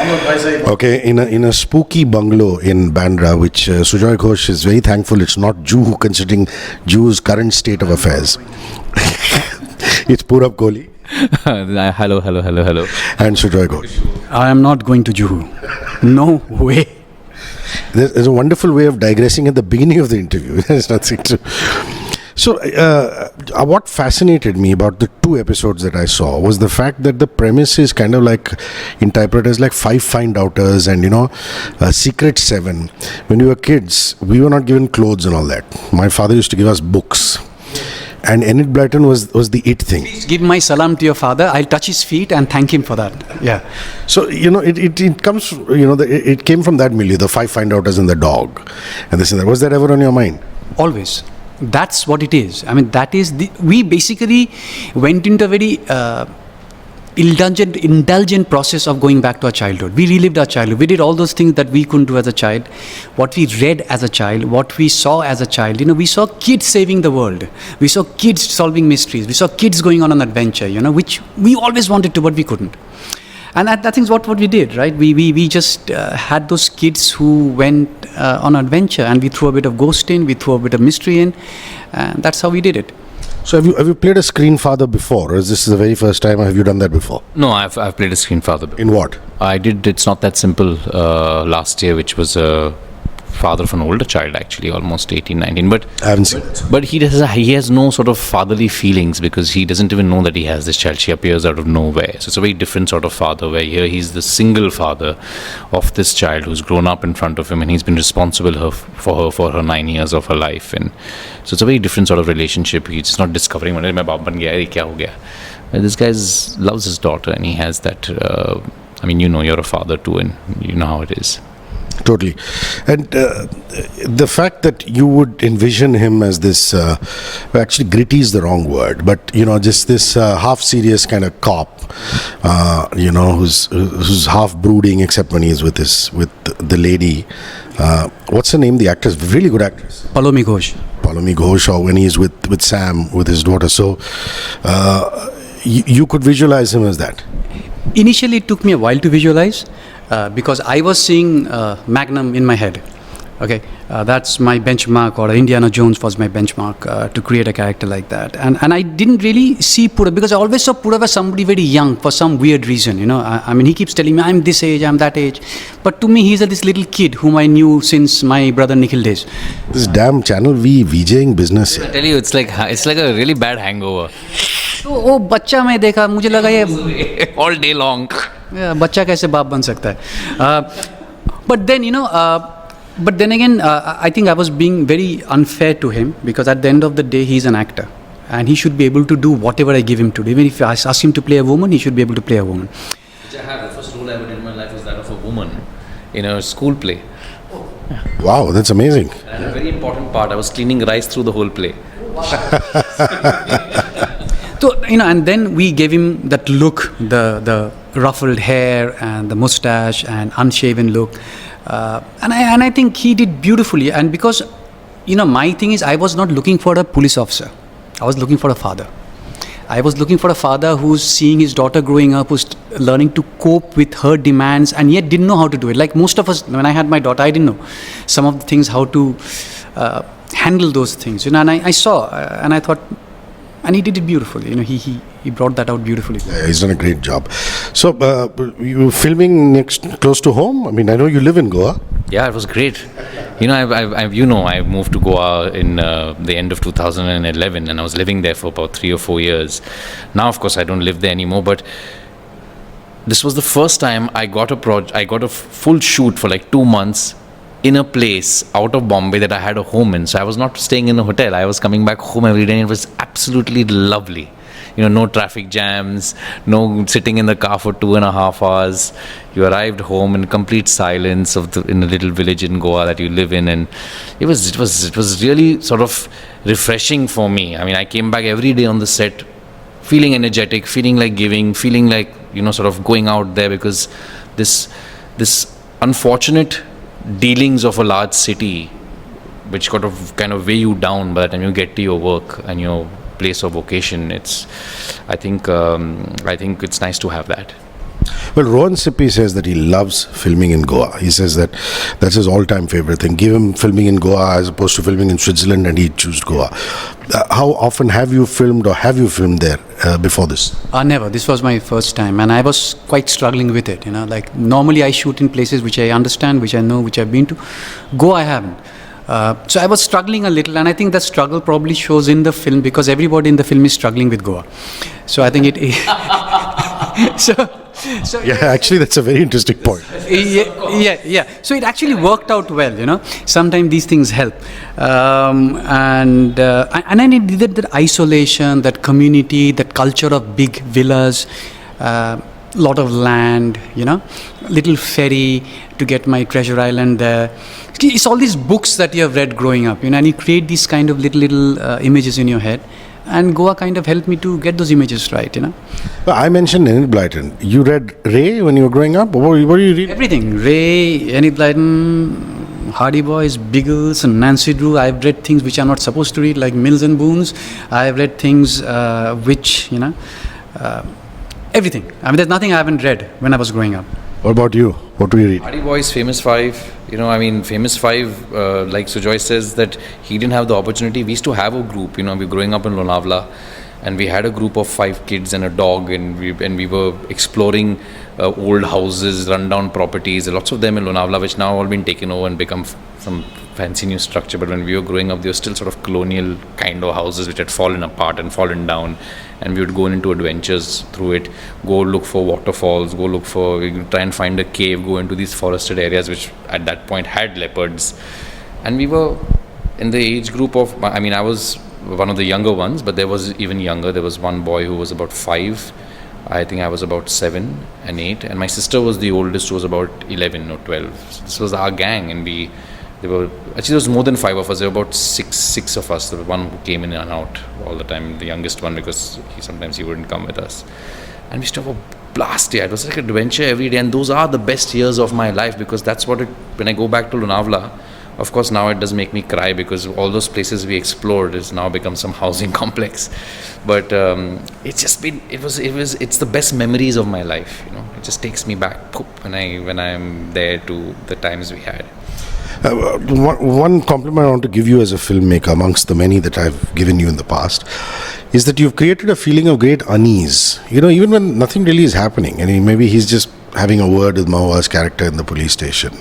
Okay, in a spooky bungalow in Bandra, which Sujoy Ghosh is very thankful it's not Jew, considering Jew's current state of affairs. It's Purab Kohli. Hello. And Sujoy Ghosh. I am not going to Juhu. No way. There's a wonderful way of digressing at the beginning of the interview. There's nothing to... So, what fascinated me about the 2 episodes that I saw was the fact that the premise is kind of like, in Typewriter, is like 5 Find Outers and, Secret 7. When we were kids, we were not given clothes and all that. My father used to give us books. And Enid Blyton was the it thing. Please give my salam to your father. I'll touch his feet and thank him for that. Yeah. So, it comes, it came from that milieu, the 5 Find Outers and the dog. And this and that. Was that ever on your mind? Always. That's what it is. I mean, that is we basically went into a very indulgent process of going back to our childhood. We relived our childhood. We did all those things that we couldn't do as a child. What we read as a child, what we saw as a child. We saw kids saving the world. We saw kids solving mysteries. We saw kids going on an adventure, which we always wanted to, but we couldn't. And that is what we did, right? We just had those kids who went on adventure, and we threw a bit of ghost in, we threw a bit of mystery in, and that's how we did it. So have you played a screen father before, or is this the very first time, or have you done that before? No, I've played a screen father before. In what? I did It's Not That Simple last year, which was a father of an older child, actually, almost 18, 19. But I haven't seen it. But he has no sort of fatherly feelings, because he doesn't even know that he has this child. She appears out of nowhere. So it's a very different sort of father, where here he's the single father of this child who's grown up in front of him, and he's been responsible for her 9 years of her life. And so it's a very different sort of relationship. He's not discovering, this guy loves his daughter, and he has that, you're a father too, and you know how it is. Totally. And the fact that you would envision him as this, actually gritty is the wrong word, but just this half serious kind of cop, who's half brooding, except when he's with the lady. What's her name? The actress, really good actress. Palomi Ghosh, or when he's with Sam, with his daughter. So you could visualize him as that. Initially, it took me a while to visualize. Because I was seeing Magnum in my head. Okay, that's my benchmark, or Indiana Jones was my benchmark to create a character like that. And I didn't really see Purab, because I always saw Purab as somebody very young for some weird reason. He keeps telling me, I'm this age, I'm that age. But to me, he's this little kid whom I knew since my brother Nikhil days. This damn Channel V VJing business. I tell you, it's like a really bad hangover. तो बच्चा मैं देखा, मुझे लगा ये all day long. बच्चा कैसे बाप बन सकता है? But then again, I think I was being very unfair to him, because at the end of the day, he's an actor, and he should be able to do whatever I give him to do. Even if I ask him to play a woman, he should be able to play a woman. The first role I ever did in my life was that of a woman in a school play. Wow, that's amazing. And a very important part. I was cleaning rice through the whole play. So, and then we gave him that look, the ruffled hair and the mustache and unshaven look. And I think he did beautifully. And because, my thing is, I was not looking for a police officer. I was looking for a father. I was looking for a father who's seeing his daughter growing up, who's learning to cope with her demands, and yet didn't know how to do it. Like most of us, when I had my daughter, I didn't know some of the things, how to handle those things. And I saw, and I thought, and he did it beautifully. He brought that out beautifully. Yeah, he's done a great job. So, you filming close to home? I know you live in Goa. Yeah, it was great. I moved to Goa in the end of 2011, and I was living there for about 3 or 4 years. Now, of course, I don't live there anymore, but this was the first time I got a full shoot for like 2 months in a place out of Bombay that I had a home in. So I was not staying in a hotel. I was coming back home every day, and it was absolutely lovely. No traffic jams, no sitting in the car for 2.5 hours. You arrived home in complete silence in a little village in Goa that you live in, and it was really sort of refreshing for me. I came back every day on the set, feeling energetic, feeling like giving, feeling like sort of going out there, because this unfortunate dealings of a large city, which kind of weigh you down by the time you get to your work and your place of vocation. I think it's nice to have that. Well, Rohan Sippy says that he loves filming in Goa. He says that that's his all-time favorite thing. Give him filming in Goa as opposed to filming in Switzerland, and he'd choose Goa. How often have you filmed there before this? Never. This was my first time, and I was quite struggling with it. Like normally I shoot in places which I understand, which I know, which I've been to. Goa, I haven't. So I was struggling a little, and I think that struggle probably shows in the film because everybody in the film is struggling with Goa. So I think it. So Yeah, actually, that's a very interesting point. yeah. So it actually worked out well. Sometimes these things help, and I needed that isolation, that community, that culture of big villas. Lot of land, little ferry to get my treasure island there. It's all these books that you have read growing up, and you create these kind of little images in your head. And Goa kind of helped me to get those images right, Well, I mentioned Enid Blyton. You read Ray when you were growing up? What do you read? Everything. Ray, Enid Blyton, Hardy Boys, Biggles, and Nancy Drew. I've read things which I'm not supposed to read, like Mills and Boons. I've read things which, everything. I mean, there's nothing I haven't read when I was growing up. What about you? What do you read? Hardy Boys, Famous Five. Famous Five, like Sujoy says, that he didn't have the opportunity. We used to have a group, we were growing up in Lonavala, and we had a group of 5 kids and a dog, and we were exploring old houses, rundown properties, lots of them in Lonavala, which now all been taken over and become some fancy new structure. But when we were growing up, they were still sort of colonial kind of houses which had fallen apart and fallen down, and we would go into adventures through it, go look for waterfalls, try and find a cave, go into these forested areas which at that point had leopards. And we were in the age group of, I was one of the younger ones, but there was even younger. There was one boy who was about 5. I think I was about 7 and 8, and my sister was the oldest, who was about 11 or 12. So this was our gang, and there was more than 5 of us. There were about six of us. There was one who came in and out all the time, the youngest one, because sometimes he wouldn't come with us. And we used to have a blast. It was like an adventure every day, and those are the best years of my life, because that's when I go back to Lonavala. Of course, now it does make me cry, because all those places we explored has now become some housing complex. But it's just been, it's the best memories of my life. It just takes me back when I'm there to the times we had. One compliment I want to give you as a filmmaker, amongst the many that I've given you in the past, is that you've created a feeling of great unease. Even when nothing really is happening, and maybe he's just having a word with Mahua's character in the police station,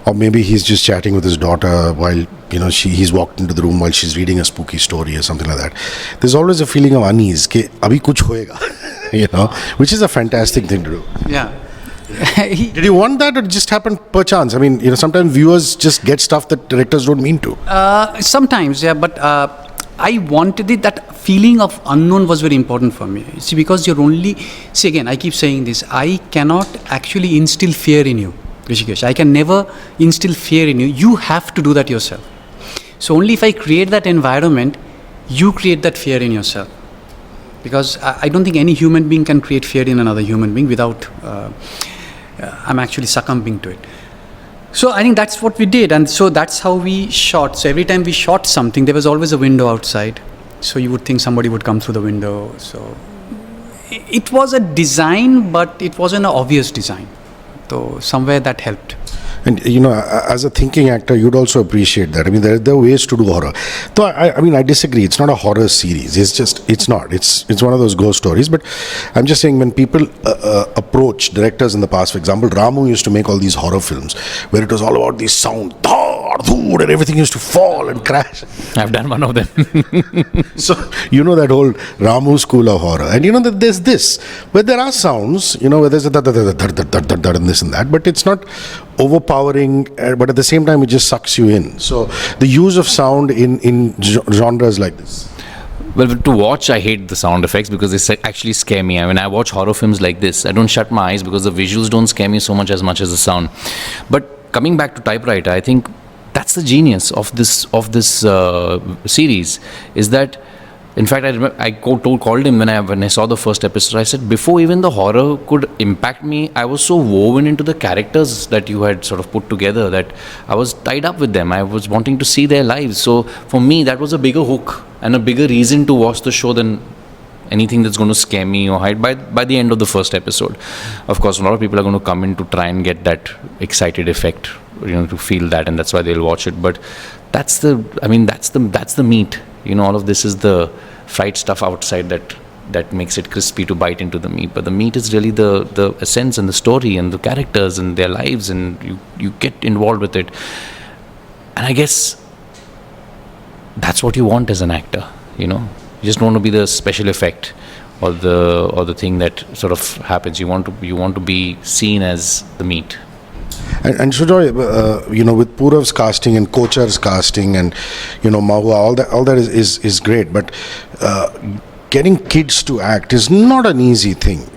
or maybe he's just chatting with his daughter while he's walked into the room while she's reading a spooky story or something like that. There's always a feeling of unease, ke abhi kuch hoega, which is a fantastic thing to do. Yeah. Did you want that, or it just happened per chance? Sometimes viewers just get stuff that directors don't mean to. Sometimes, yeah, but I wanted it. That feeling of unknown was very important for me. See, because again, I keep saying this, I cannot actually instill fear in you, Hrishikesh. I can never instill fear in you. You have to do that yourself. So only if I create that environment, you create that fear in yourself. Because I don't think any human being can create fear in another human being without I'm actually succumbing to it. So I think that's what we did, and so that's how we shot. So every time we shot something, there was always a window outside. So you would think somebody would come through the window. So it was a design, but it wasn't an obvious design. So somewhere that helped. And as a thinking actor, you'd also appreciate that. There are ways to do horror. Though I disagree. It's not a horror series. It's not. It's one of those ghost stories. But I'm just saying, when people approach directors in the past, for example, Ramu used to make all these horror films where it was all about the sound, and everything used to fall and crash. I've done one of them. So that whole Ramu school of horror, and that there's this where there are sounds, where there's a and this and that, but it's not overpowering, but at the same time it just sucks you in. So the use of sound in genres like this. Well, to watch, I hate the sound effects because they actually scare me. When I watch horror films like this, I don't shut my eyes because the visuals don't scare me so much as the sound. But coming back to Typewriter, I think that's the genius of this series, is that, in fact, I called him when I saw the first episode. I said, before even the horror could impact me, I was so woven into the characters that you had sort of put together that I was tied up with them. I was wanting to see their lives. So for me, that was a bigger hook and a bigger reason to watch the show than anything that's going to scare me or hide by the end of the first episode. Of course, a lot of people are going to come in to try and get that excited effect, to feel that, and that's why they'll watch it. But that's the meat. All of this is the fried stuff outside that makes it crispy to bite into the meat. But the meat is really the essence and the story and the characters and their lives, and you get involved with it. And I guess that's what you want as an actor. You just don't want to be the special effect or the thing that sort of happens. You want to be seen as the meat. And Sujoy, with Purab's casting and Kochar's casting and Mahua, all that is great. But getting kids to act is not an easy thing.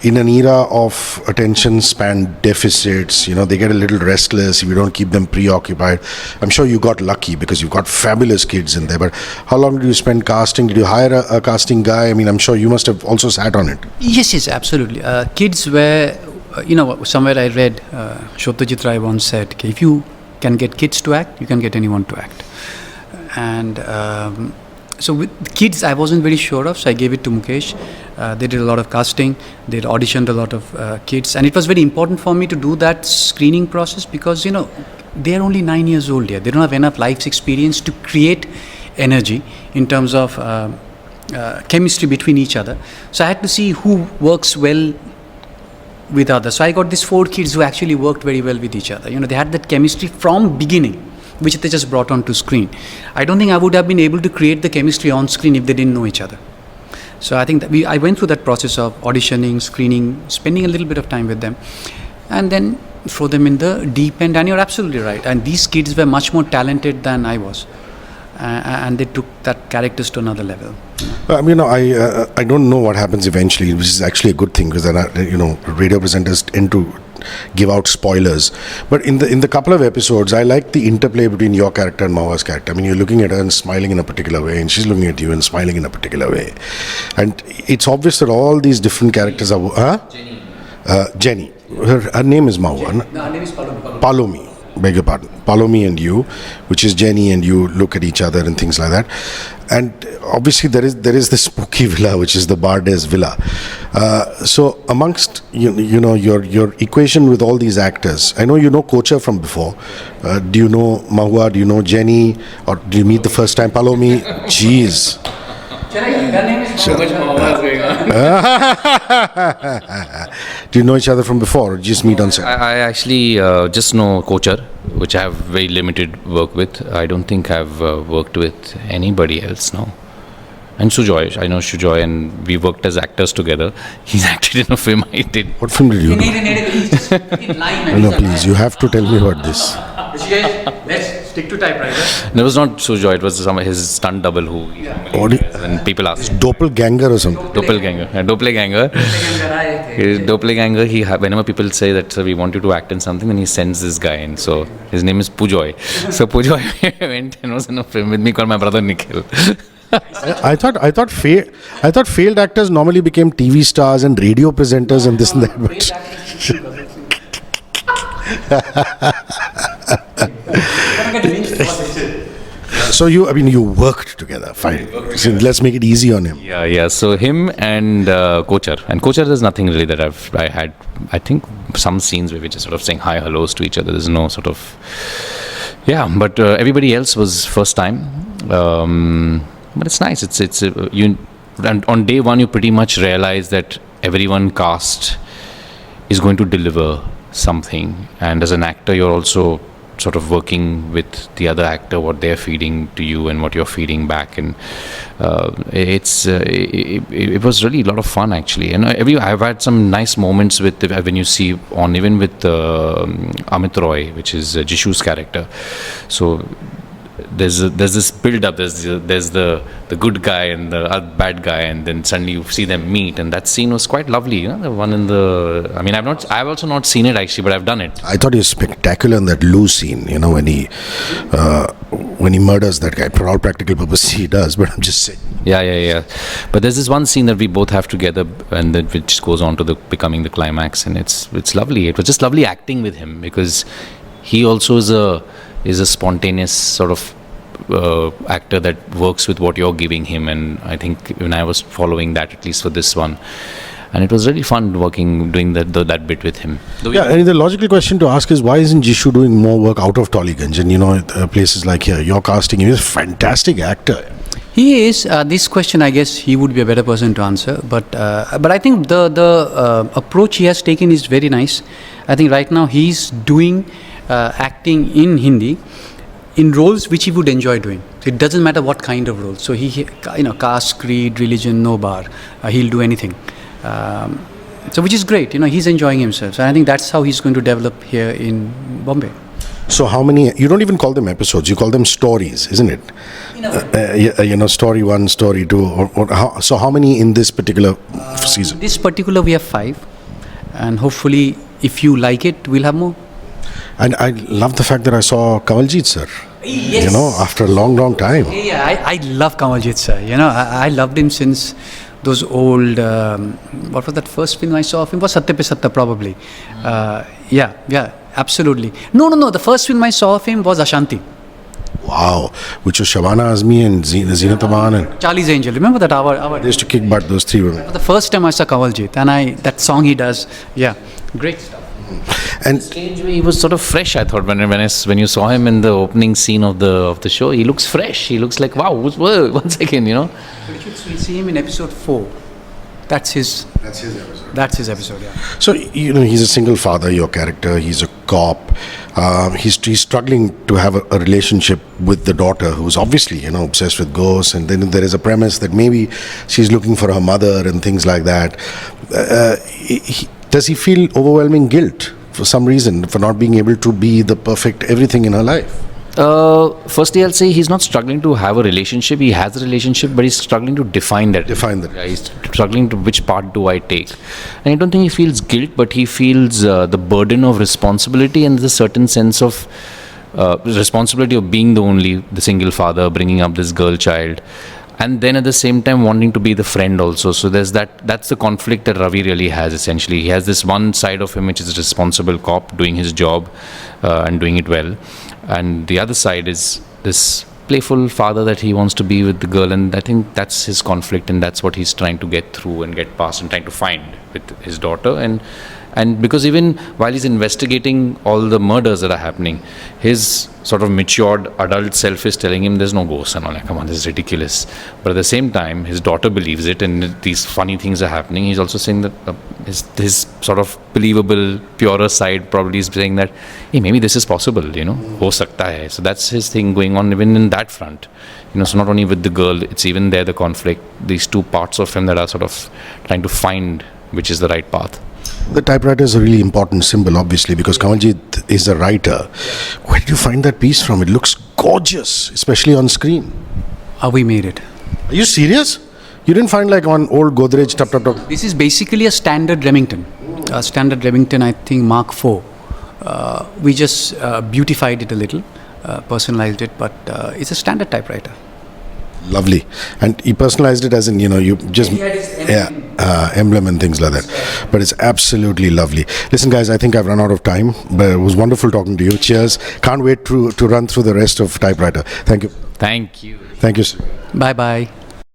In an era of attention span deficits, they get a little restless if you don't keep them preoccupied. I'm sure you got lucky because you've got fabulous kids in there. But how long did you spend casting? Did you hire a casting guy? I mean, I'm sure you must have also sat on it. Yes, absolutely. Kids were, somewhere I read, Shotyajit Ray once said, okay, if you can get kids to act, you can get anyone to act. And so with kids, I wasn't very sure of, so I gave it to Mukesh. They did a lot of casting. They auditioned a lot of kids, and it was very important for me to do that screening process because they're only 9 years old here. They don't have enough life experience to create energy in terms of chemistry between each other. So I had to see who works well with others. So I got these 4 kids who actually worked very well with each other. They had that chemistry from beginning, which they just brought onto screen. I don't think I would have been able to create the chemistry on screen if they didn't know each other. So I think that I went through that process of auditioning, screening, spending a little bit of time with them, and then throw them in the deep end. And you're absolutely right. And these kids were much more talented than I was, and they took that characters to another level. I don't know what happens eventually, which is actually a good thing because radio presenters tend to give out spoilers. But in the couple of episodes, I like the interplay between your character and Mahua's character. I mean, you're looking at her and smiling in a particular way, and she's looking at you and smiling in a particular way. And it's obvious that all these different characters are... Jenny. Her name is Mahua. No, her name is Palomi. Palomi. Beg your pardon. Palomi and you, which is Jenny, and you look at each other and things like that. And obviously there is the spooky villa, which is the Bardes villa. So amongst your equation with all these actors, I know you know Kochar from before. Do you know Mahua? Do you know Jenny? Or do you meet the first time Palomi? Jeez. Do you know each other from before, or just meet on set? I actually just know Kochar, which I have very limited work with. I don't think I've worked with anybody else now. And Sujoy, I know Sujoy, and we worked as actors together. He's acted in a film I did. What film did you do? He's just in line. No, please, you have to tell me about this. Let's stick to Typewriter. It was not Sujoy, it was his stunt double who and people asked. Doppelganger or something? Doppelganger. Whenever people say that, sir, we want you to act in something, then he sends this guy in. So his name is Pujoy. So Pujoy went and was in a film with me called my brother Nikhil. I thought failed actors normally became TV stars and radio presenters and this and that. So you worked together, fine. So let's make it easy on him. Yeah. So him and Kochar. And Kochar, there's nothing really that I had. I think some scenes where we're just sort of saying hi, hellos to each other. There's no sort of... Yeah, but everybody else was first time. But it's nice. And on day one, you pretty much realize that everyone cast is going to deliver something. And as an actor, you're also sort of working with the other actor, what they're feeding to you and what you're feeding back. And it was really a lot of fun, actually. And I've had some nice moments with when you see even with Amit Roy, which is Jishu's character. So there's this build up. There's the good guy and the bad guy, and then suddenly you see them meet, and that scene was quite lovely. The one in the... I mean, I've also not seen it actually, but I've done it. I thought he was spectacular in that Lou scene. When he murders that guy. For all practical purposes, he does. But I'm just saying. Yeah. But there's this one scene that we both have together, and then which goes on to becoming the climax, and it's lovely. It was just lovely acting with him because he also is a spontaneous sort of actor that works with what you're giving him, and I think when I was following that, at least for this one, and it was really fun doing that bit with him. Yeah, and the logical question to ask is, why isn't Jishu doing more work out of Tollygunge and places like here? You're casting him. He's a fantastic actor. He is. This question, I guess, he would be a better person to answer. But I think the approach he has taken is very nice. I think right now he's doing acting in Hindi in roles which he would enjoy doing. So it doesn't matter what kind of role. So he caste, creed, religion, no bar. He'll do anything. So which is great. He's enjoying himself. So I think that's how he's going to develop here in Bombay. So how many? You don't even call them episodes. You call them stories, isn't it? Story 1, story 2. So how many in this particular season? This particular we have 5, and hopefully, if you like it, we'll have more. And I love the fact that I saw Kamaljit sir. Yes. After a long, long time. Yeah, I love Kamaljit sir. I loved him since those old. What was that first film I saw of him? Was Satya Pe Satya probably. Yeah. Absolutely. No. The first film I saw of him was Ashanti. Wow. Which was Shabana Azmi and Zeenat Aman and Charlie's Angel. Remember that? They used to kick butt, those 3 women. The first time I saw Kamaljit, and that song he does, great stuff. And strange way, he was sort of fresh. I thought when you saw him in the opening scene of the show, he looks fresh. He looks like, wow, one second, We'll see him in episode 4. That's his episode, yeah. So, he's a single father, your character. He's a cop. He's struggling to have a relationship with the daughter, who's obviously, obsessed with ghosts. And then there is a premise that maybe she's looking for her mother and things like that. Does he feel overwhelming guilt for some reason for not being able to be the perfect everything in her life? Firstly, I'll say he's not struggling to have a relationship. He has a relationship, but he's struggling to define that. Yeah, he's struggling to which part do I take. And I don't think he feels guilt, but he feels the burden of responsibility and the certain sense of responsibility of being the single father, bringing up this girl child. And then at the same time wanting to be the friend also. So there's that's the conflict that Ravi really has essentially. He has this one side of him which is a responsible cop doing his job and doing it well. And the other side is this playful father that he wants to be with the girl. And I think that's his conflict, and that's what he's trying to get through and get past and trying to find with his daughter. And because even while he's investigating all the murders that are happening, his sort of matured adult self is telling him there's no ghost and all that. Come on, this is ridiculous. But at the same time, his daughter believes it, and these funny things are happening. He's also saying that his sort of believable, purer side probably is saying that, hey, maybe this is possible, ho sakta hai. So that's his thing going on even in that front. So not only with the girl, it's even there the conflict. These two parts of him that are sort of trying to find which is the right path. The typewriter is a really important symbol, obviously, because Kamaljit is a writer. Where did you find that piece from? It looks gorgeous, especially on screen. We made it. Are you serious? You didn't find like on old Godrej, tap. This is basically a standard Remington. I think Mark IV. We just beautified it a little, personalized it, but it's a standard typewriter. Lovely. And he personalized it as in, you just emblem and things like that. But it's absolutely lovely. Listen, guys, I think I've run out of time, but it was wonderful talking to you. Cheers. Can't wait to run through the rest of Typewriter. Thank you. Thank you. Thank you, sir. Bye-bye.